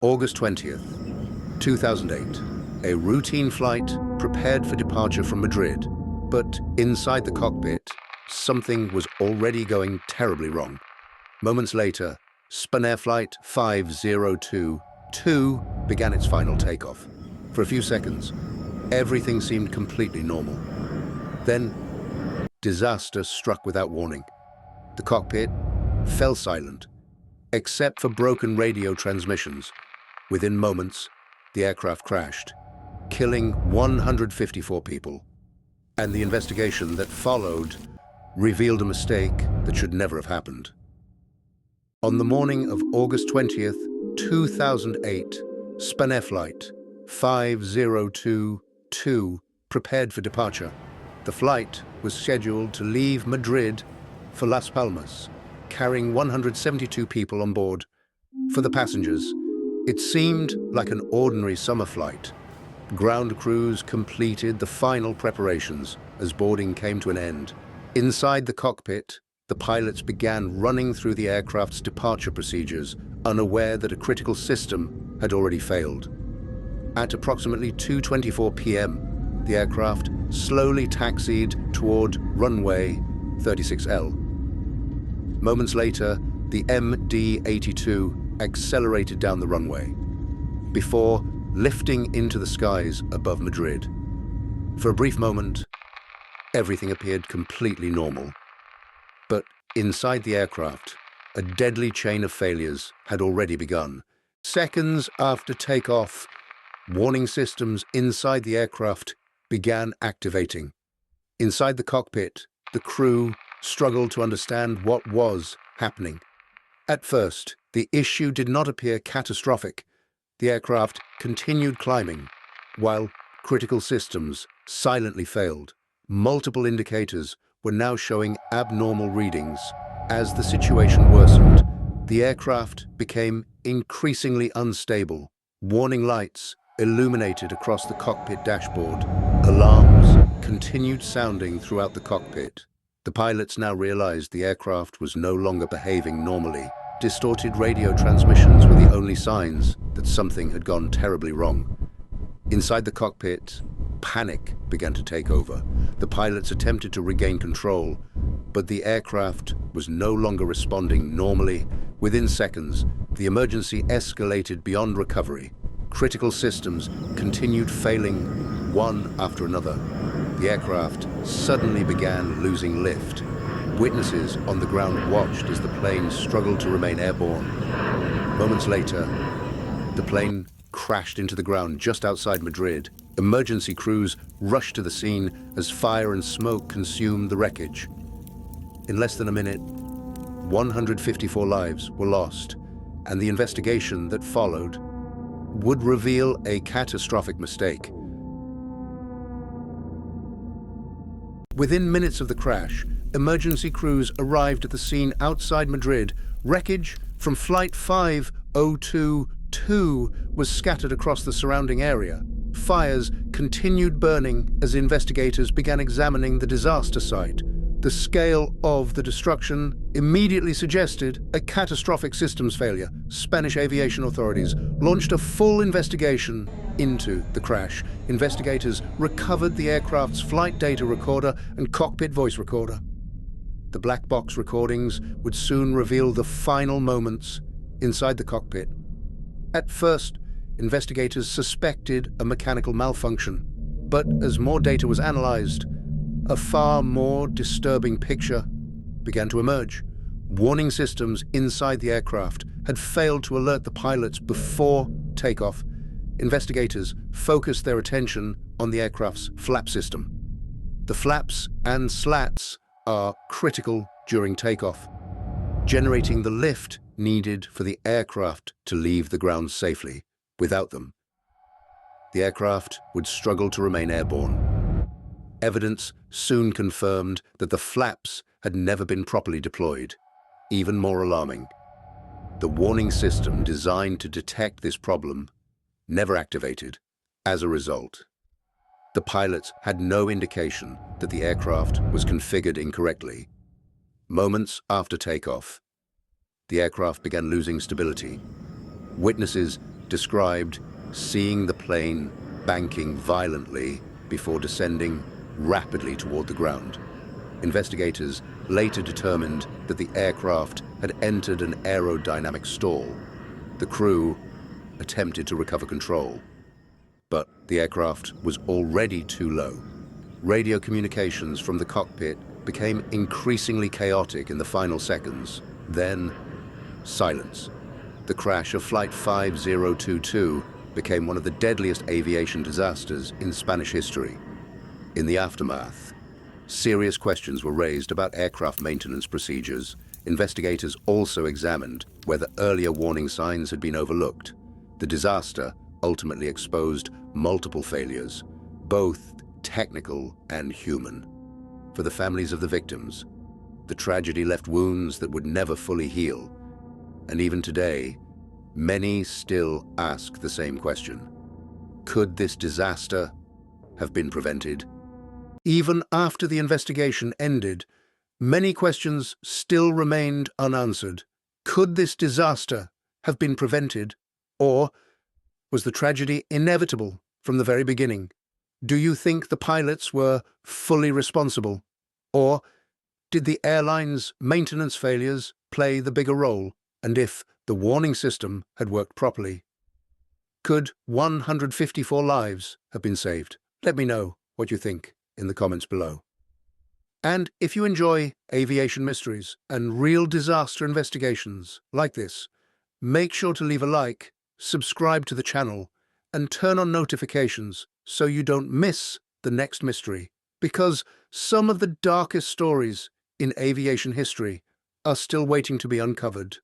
August 20th, 2008. A routine flight prepared for departure from Madrid, but inside the cockpit, something was already going terribly wrong. Moments later, Spanair Flight 5022 began its final takeoff. For a few seconds, everything seemed completely normal. Then, disaster struck without warning. The cockpit fell silent, except for broken radio transmissions. Within moments, the aircraft crashed, killing 154 people. And the investigation that followed revealed a mistake that should never have happened. On the morning of August 20th, 2008, Spanair Flight 5022 prepared for departure. The flight was scheduled to leave Madrid for Las Palmas, carrying 172 people on board. For the passengers, it seemed like an ordinary summer flight. Ground crews completed the final preparations as boarding came to an end. Inside the cockpit, the pilots began running through the aircraft's departure procedures, unaware that a critical system had already failed. At approximately 2:24 p.m., the aircraft slowly taxied toward runway 36L. Moments later, the MD-82 accelerated down the runway, before lifting into the skies above Madrid. For a brief moment, everything appeared completely normal. But inside the aircraft, a deadly chain of failures had already begun. Seconds after takeoff, warning systems inside the aircraft began activating. Inside the cockpit, the crew struggled to understand what was happening. At first, the issue did not appear catastrophic. The aircraft continued climbing, while critical systems silently failed. Multiple indicators were now showing abnormal readings. As the situation worsened, the aircraft became increasingly unstable. Warning lights illuminated across the cockpit dashboard. Alarms continued sounding throughout the cockpit. The pilots now realized the aircraft was no longer behaving normally. Distorted radio transmissions were the only signs that something had gone terribly wrong. Inside the cockpit, panic began to take over. The pilots attempted to regain control, but the aircraft was no longer responding normally. Within seconds, the emergency escalated beyond recovery. Critical systems continued failing one after another. The aircraft suddenly began losing lift. Witnesses on the ground watched as the plane struggled to remain airborne. Moments later, the plane crashed into the ground just outside Madrid. Emergency crews rushed to the scene as fire and smoke consumed the wreckage. In less than a minute, 154 lives were lost, and the investigation that followed would reveal a catastrophic mistake. Within minutes of the crash, emergency crews arrived at the scene outside Madrid. Wreckage from Flight 5022 was scattered across the surrounding area. Fires continued burning as investigators began examining the disaster site. The scale of the destruction immediately suggested a catastrophic systems failure. Spanish aviation authorities launched a full investigation into the crash. Investigators recovered the aircraft's flight data recorder and cockpit voice recorder. The black box recordings would soon reveal the final moments inside the cockpit. At first, investigators suspected a mechanical malfunction, but as more data was analyzed, a far more disturbing picture began to emerge. Warning systems inside the aircraft had failed to alert the pilots before takeoff. Investigators focused their attention on the aircraft's flap system. The flaps and slats are critical during takeoff, generating the lift needed for the aircraft to leave the ground safely. Without them, the aircraft would struggle to remain airborne. Evidence soon confirmed that the flaps had never been properly deployed. Even more alarming, the warning system designed to detect this problem never activated. As a result, the pilots had no indication that the aircraft was configured incorrectly. Moments after takeoff, the aircraft began losing stability. Witnesses described seeing the plane banking violently before descending rapidly toward the ground. Investigators later determined that the aircraft had entered an aerodynamic stall. The crew attempted to recover control, but the aircraft was already too low. Radio communications from the cockpit became increasingly chaotic in the final seconds. Then, silence. The crash of Flight 5022 became one of the deadliest aviation disasters in Spanish history. In the aftermath, serious questions were raised about aircraft maintenance procedures. Investigators also examined whether earlier warning signs had been overlooked. The disaster ultimately exposed multiple failures, both technical and human. For the families of the victims, the tragedy left wounds that would never fully heal. And even today, many still ask the same question. Could this disaster have been prevented? Even after the investigation ended, many questions still remained unanswered. Could this disaster have been prevented? Or was the tragedy inevitable from the very beginning? Do you think the pilots were fully responsible? Or did the airline's maintenance failures play the bigger role? And if the warning system had worked properly, could 154 lives have been saved? Let me know what you think in the comments below. And if you enjoy aviation mysteries and real disaster investigations like this, make sure to leave a like, subscribe to the channel, and turn on notifications so you don't miss the next mystery, because some of the darkest stories in aviation history are still waiting to be uncovered.